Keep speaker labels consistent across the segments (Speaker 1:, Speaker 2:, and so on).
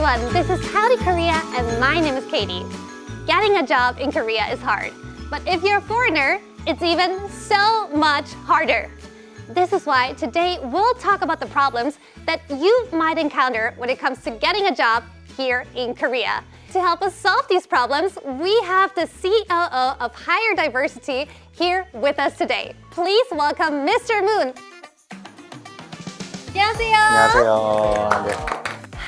Speaker 1: everyone, this is HowdyKorea and my name is Katie. Getting a job in Korea is hard, but if you're a foreigner, it's even so much harder. This is why today we'll talk about the problems that you might encounter when it comes to getting a job here in Korea. To help us solve these problems, we have the COO of HireDiversity here with us today. Please welcome Mr. Moon. 안녕하세요.
Speaker 2: 안녕하세요.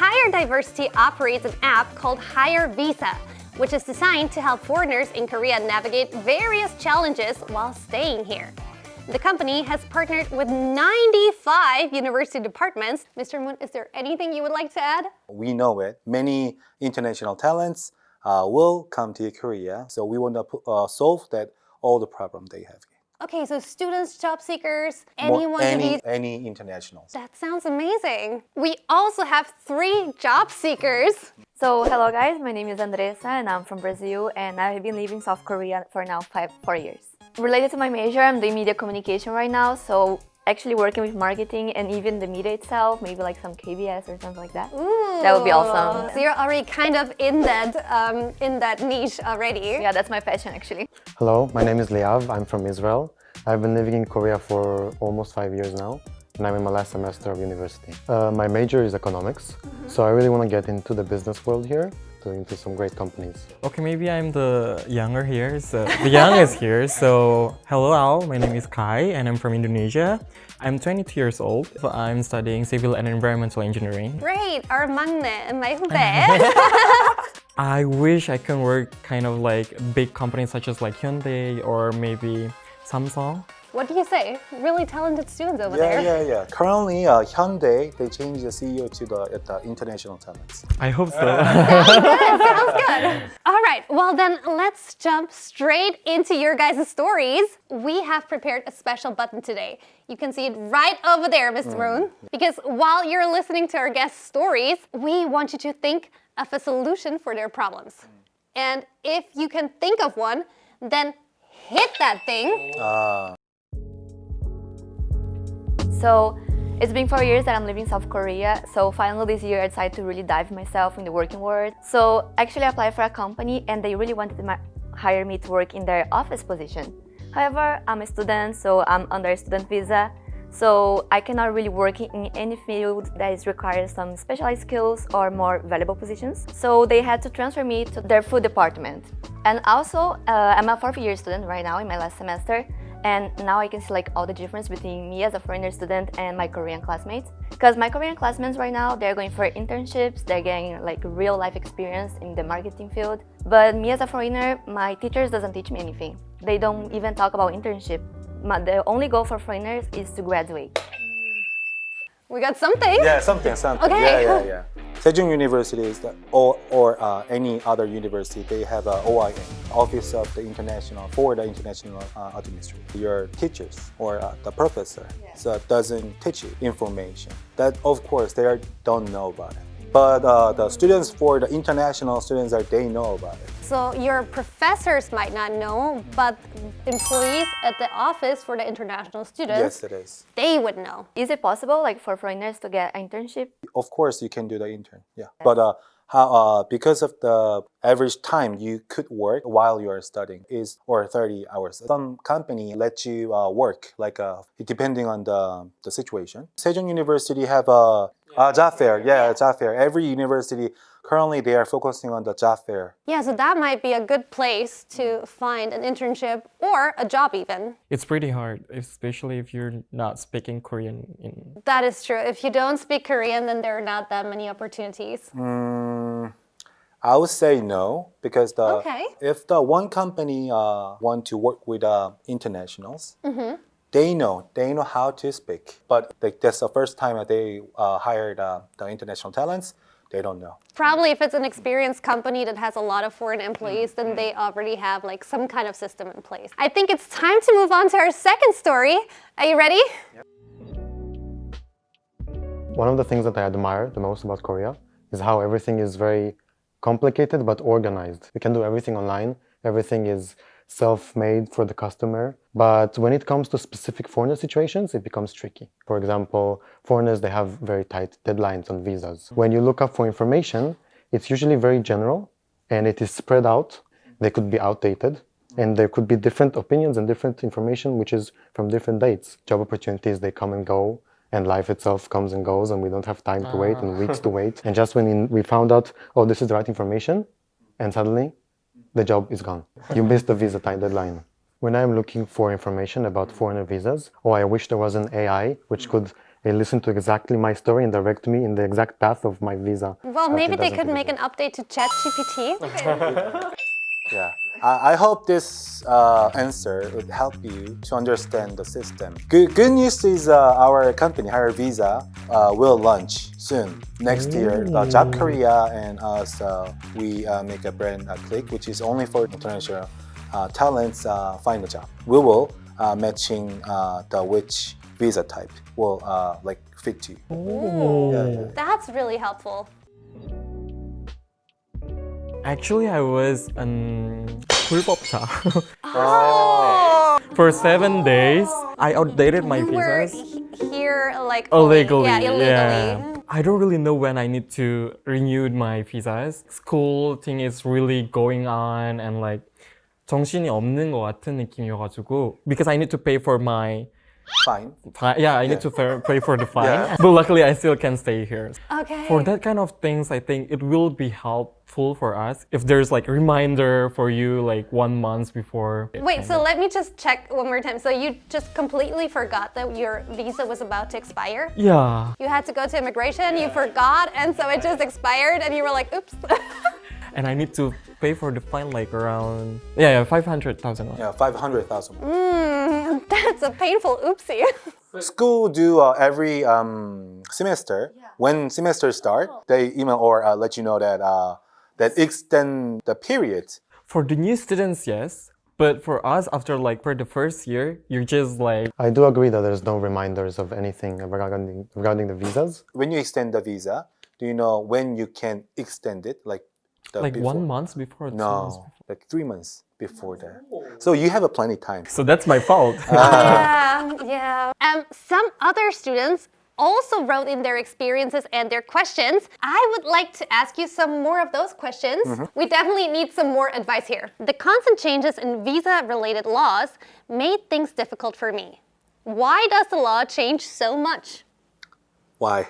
Speaker 1: HireDiversity operates an app called HireVisa, which is designed to help foreigners in Korea navigate various challenges while staying here. The company has partnered with 95 university departments. Mr. Moon, is there anything you would like to add?
Speaker 2: We know it. Many international talents will come to Korea, so we want to solve all the problem they have.
Speaker 1: Okay, so students, job seekers, anyone who needs...
Speaker 2: Any internationals.
Speaker 1: That sounds amazing. We also have 3 job seekers.
Speaker 3: So, hello guys, my name is Andressa and I'm from Brazil and I've been living in South Korea for now 4 years. Related to my major, I'm doing media communication right now, so actually working with marketing and even the media itself, maybe like some KBS or something like that.
Speaker 1: Ooh.
Speaker 3: That would be awesome.
Speaker 1: So you're already kind of in that niche already.
Speaker 3: Yeah, that's my passion actually.
Speaker 4: Hello, my name is Liav. I'm from Israel. I've been living in Korea for almost 5 years now, and I'm in my last semester of university. My major is economics, so I really want to get into the business world here, into some great companies.
Speaker 5: Okay, maybe I'm the younger here, so the youngest here. So, hello all, my name is Kai and I'm from Indonesia. I'm 22 years old. I'm studying civil and environmental engineering.
Speaker 1: Great, our 막내, my 후배.
Speaker 5: I wish I can work kind of like big companies such as like Hyundai or maybe Samsung.
Speaker 1: What do you say? Really talented students over there.
Speaker 2: Yeah. Currently, Hyundai, they changed the CEO to the international talents.
Speaker 5: I hope so.
Speaker 1: Sounds good. All right, well then let's jump straight into your guys' stories. We have prepared a special button today. You can see it right over there, Mr. Moon. Because while you're listening to our guests' stories, we want you to think of a solution for their problems. And if you can think of one, then hit that thing.
Speaker 3: So, it's been 4 years that I'm living in South Korea, so finally this year I decided to really dive myself in the working world. So, actually I applied for a company and they really wanted to hire me to work in their office position. However, I'm a student, so I'm under student visa, so I cannot really work in any field that requires some specialized skills or more valuable positions. So they had to transfer me to their food department. And also, I'm a 4th year student right now in my last semester. And now I can see like all the difference between me as a foreigner student and my Korean classmates. Because my Korean classmates right now, they're going for internships, they're getting like real life experience in the marketing field. But me as a foreigner, my teachers doesn't teach me anything. They don't even talk about internship. The only goal for foreigners is to graduate.
Speaker 1: We got something.
Speaker 2: Yeah, something.
Speaker 1: Okay.
Speaker 2: Yeah. Sejong University is or any other university, they have a OIN, Office of the International, for the International Administration. Your teachers or the professor so doesn't teach you information. That, of course, they don't know about it. But the students, for the international students, they know about it.
Speaker 1: So your professors might not know, but employees at the office for the international students,
Speaker 2: Yes, it is.
Speaker 1: they would know.
Speaker 3: Is it possible like for foreigners to get an internship?
Speaker 2: Of course, you can do the intern. Yeah, but because of the average time you could work while you are studying is 30 hours. Some company let you work like depending on the situation. Sejong University have a job fair. Yeah, job fair. Every university currently they are focusing on the job fair.
Speaker 1: Yeah, so that might be a good place to find an internship or a job even.
Speaker 5: It's pretty hard, especially if you're not speaking Korean.
Speaker 1: That is true. If you don't speak Korean, then there are not that many opportunities.
Speaker 2: I would say no, because
Speaker 1: Okay.
Speaker 2: if the one company want to work with internationals, they know how to speak. But that's the first time that they hired the international talents. They don't know.
Speaker 1: Probably if it's an experienced company that has a lot of foreign employees, then they already have like some kind of system in place. I think it's time to move on to our second story. Are you ready?
Speaker 2: Yep.
Speaker 4: One of the things that I admire the most about Korea is how everything is very complicated but organized. We can do everything online. Everything is self-made for the customer. But when it comes to specific foreigner situations, it becomes tricky. For example, foreigners, they have very tight deadlines on visas. When you look up for information, it's usually very general and it is spread out. They could be outdated and there could be different opinions and different information which is from different dates. Job opportunities, they come and go, and life itself comes and goes, and we don't have time to wait and weeks to wait. And just when we found out, oh, this is the right information, and suddenly the job is gone. You missed the visa time deadline. When I'm looking for information about foreigner visas, oh, I wish there was an AI which could listen to exactly my story and direct me in the exact path of my visa.
Speaker 1: Well, maybe they could make an update to ChatGPT.
Speaker 2: Yeah, I hope this answer would help you to understand the system. Good news is our company, HireVisa, will launch soon. Next year, Job Korea and us, we make a brand Click, which is only for international talents find a job. We will matching the which visa type will like fit you.
Speaker 1: Ooh, that's really helpful.
Speaker 5: Actually, I was 불법자.
Speaker 1: Oh!
Speaker 5: For 7 days, I outdated my
Speaker 1: You were
Speaker 5: visas.
Speaker 1: here like
Speaker 5: Illegally.
Speaker 1: Yeah, illegally.
Speaker 5: Yeah. I don't really know when I need to renew my visas. School thing is really going on and like 정신이 없는 것 같은 느낌이어가지고 because I need to pay for my
Speaker 2: Fine.
Speaker 5: yeah, I need to pay for the fine. But luckily, I still can stay here.
Speaker 1: Okay.
Speaker 5: For that kind of things, I think it will be helpful for us if there's like a reminder for you like 1 month before.
Speaker 1: Wait, so let me just check one more time. So you just completely forgot that your visa was about to expire?
Speaker 5: Yeah.
Speaker 1: You had to go to immigration, you forgot, and so it just expired, and you were like, oops.
Speaker 5: And I need to pay for the fine like around 500,000.
Speaker 2: Yeah, 500,000.
Speaker 1: That's a painful oopsie.
Speaker 2: School do every semester. When semester start, they email or let you know that that extend the period.
Speaker 5: For the new students, yes. But for us, after like for the first year, you're just like...
Speaker 4: I do agree that there's no reminders of anything regarding the visas.
Speaker 2: When you extend the visa, do you know when you can extend it? Like before?
Speaker 5: 1 month before? 2 months
Speaker 2: No, like 3 months before that. So you have a plenty time.
Speaker 5: So that's my fault.
Speaker 1: Yeah. Some other students also wrote in their experiences and their questions. I would like to ask you some more of those questions. We definitely need some more advice here. The constant changes in visa-related laws made things difficult for me. Why does the law change so much?
Speaker 2: Why?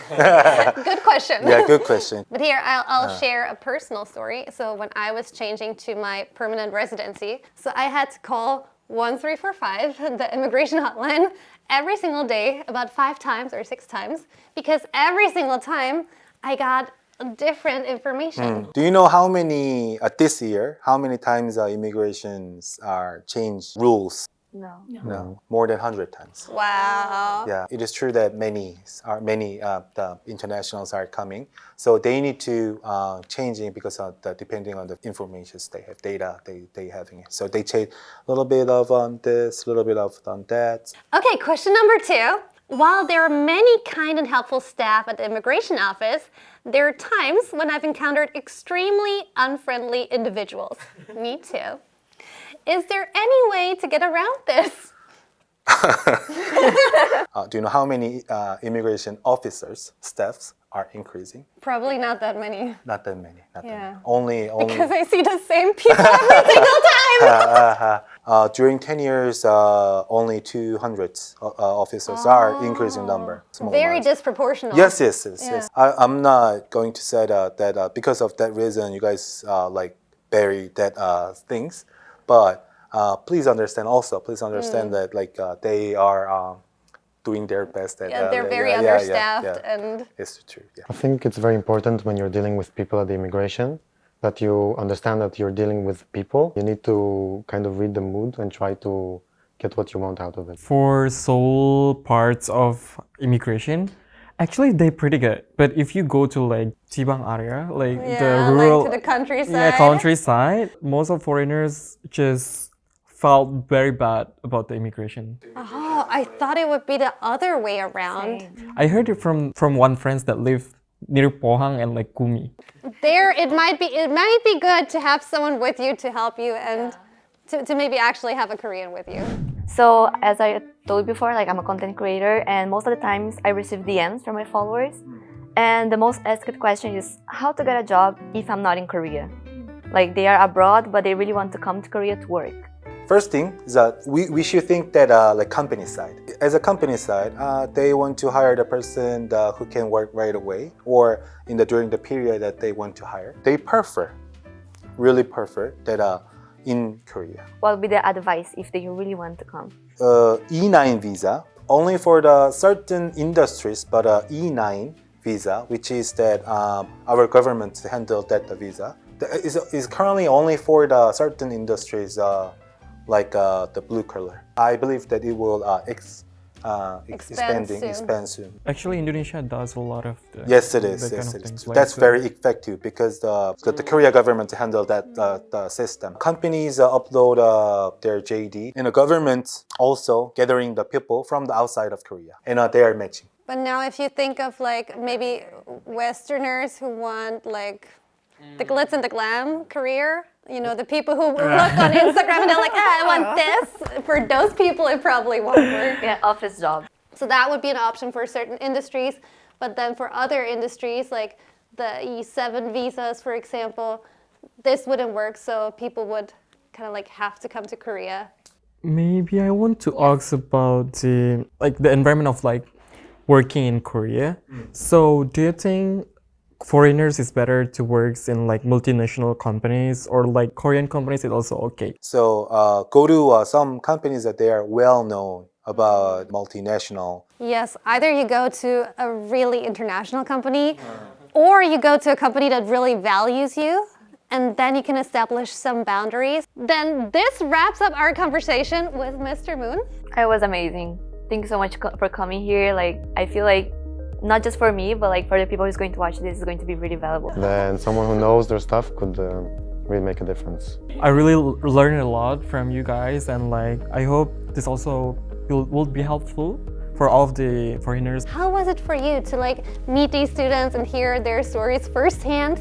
Speaker 1: Good question.
Speaker 2: Yeah, good question.
Speaker 1: But here, I'll share a personal story. So when I was changing to my permanent residency, so I had to call 1345, the immigration hotline, every single day, about 5 times or 6 times, because every single time I got different information.
Speaker 2: Do you know how many, this year, how many times immigrations are changed rules? No, more than 100 times.
Speaker 1: Wow.
Speaker 2: Yeah, it is true that many the internationals are coming, so they need to change it because of depending on the information they have, data they having it. So they change a little bit of this, a little bit of that.
Speaker 1: Okay, question number 2. While there are many kind and helpful staff at the immigration office, there are times when I've encountered extremely unfriendly individuals. Me too. Is there any way to get around this?
Speaker 2: Do you know how many immigration officers, staffs are increasing?
Speaker 1: Probably not that many.
Speaker 2: Not that many. Not that
Speaker 1: Yeah.
Speaker 2: many. Only.
Speaker 1: Because I see the same people every single time.
Speaker 2: During 10 years, only 200 officers are increasing number. Small
Speaker 1: Very
Speaker 2: amounts.
Speaker 1: disproportional.
Speaker 2: Yes. I'm not going to say that because of that reason you guys like bury that things, but please understand that like they are doing their best.
Speaker 1: Yeah, they're very understaffed and...
Speaker 2: It's true. Yeah.
Speaker 4: I think it's very important when you're dealing with people at the immigration that you understand that you're dealing with people. You need to kind of read the mood and try to get what you want out of it.
Speaker 5: For Seoul parts of immigration, actually they're pretty good. But if you go to like 지방 area, like the rural,
Speaker 1: like to the countryside.
Speaker 5: Yeah, countryside, most of foreigners just felt very bad about the immigration.
Speaker 1: Oh, I thought it would be the other way around.
Speaker 5: I heard it from one friend that live near Pohang and like Gumi.
Speaker 1: There, it might be good to have someone with you to help you and to maybe actually have a Korean with you.
Speaker 3: So as I told you before, like I'm a content creator, and most of the times I receive DMs from my followers, And the most asked question is how to get a job if I'm not in Korea. Like they are abroad, but they really want to come to Korea to work.
Speaker 2: First thing is that we should think that like company side. As a company side, they want to hire the person who can work right away or during the period that they want to hire. They really prefer that in Korea.
Speaker 3: What would be the advice if they really want to come?
Speaker 2: E9 visa, only for the certain industries, but E9 visa, which is that our government handled that visa, is currently only for the certain industries like the blue color. I believe that it will expand soon.
Speaker 5: Actually, Indonesia does a lot of the,
Speaker 2: Yes, it is.
Speaker 5: that
Speaker 2: Yes,
Speaker 5: kind of
Speaker 2: it is.
Speaker 5: things, like
Speaker 2: That's
Speaker 5: the-
Speaker 2: very effective because the Korea government handled that the system. Companies upload their JD, and the government also gathering the people from the outside of Korea, and they are matching.
Speaker 1: But now if you think of like maybe Westerners who want like the glitz and the glam career, you know, the people who look on Instagram and they're like, I want this. For those people, it probably won't work.
Speaker 3: Yeah, office job.
Speaker 1: So that would be an option for certain industries. But then for other industries, like the E7 visas, for example, this wouldn't work. So people would kind of like have to come to Korea.
Speaker 5: Maybe I want to ask about the environment of like working in Korea. So do you think foreigners is better to work in like multinational companies or like Korean companies is also okay?
Speaker 2: So go to some companies that they are well known about multinational.
Speaker 1: Yes, either you go to a really international company or you go to a company that really values you, and then you can establish some boundaries. Then this wraps up our conversation with Mr. Moon.
Speaker 3: It was amazing. Thank you so much for coming here. Like I feel like not just for me, but like for the people who's going to watch this is going to be really valuable.
Speaker 4: Then someone who knows their stuff could really make a difference.
Speaker 5: I really learned a lot from you guys, and like I hope this also will be helpful for all of the foreigners.
Speaker 1: How was it for you to like meet these students and hear their stories firsthand?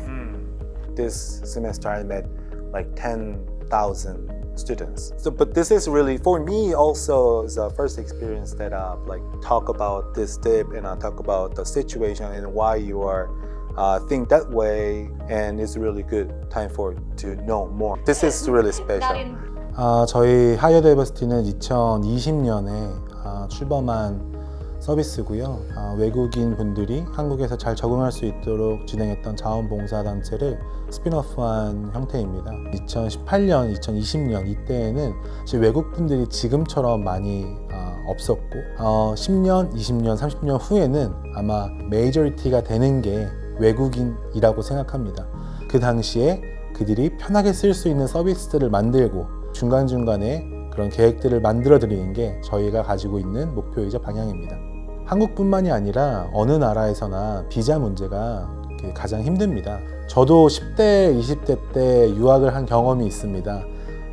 Speaker 2: This semester I met like 10,000 students. So, but this is really, for me also, the first experience that like talk about this dip and talk about the situation and why you are think that way, and it's really good time for to know more. This is really special.
Speaker 6: 저희 하이어다이버시티는 2020년에 출범한 서비스고요. 외국인 분들이 한국에서 잘 적응할 수 있도록 진행했던 자원봉사단체를 스핀오프한 형태입니다. 2018년, 2020년 이때에는 외국 분들이 지금처럼 많이 없었고 10년, 20년, 30년 후에는 아마 메이저리티가 되는 게 외국인이라고 생각합니다. 그 당시에 그들이 편하게 쓸 수 있는 서비스들을 만들고 중간중간에 그런 계획들을 만들어 드리는 게 저희가 가지고 있는 목표이자 방향입니다. 한국뿐만이 아니라 어느 나라에서나 비자 문제가 가장 힘듭니다. 저도 10대, 20대 때 유학을 한 경험이 있습니다.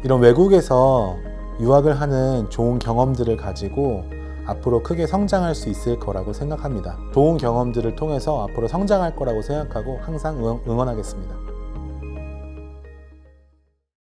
Speaker 6: 이런 외국에서 유학을 하는 좋은 경험들을 가지고 앞으로 크게 성장할 수 있을 거라고 생각합니다. 좋은 경험들을 통해서 앞으로 성장할 거라고 생각하고 항상 응원하겠습니다.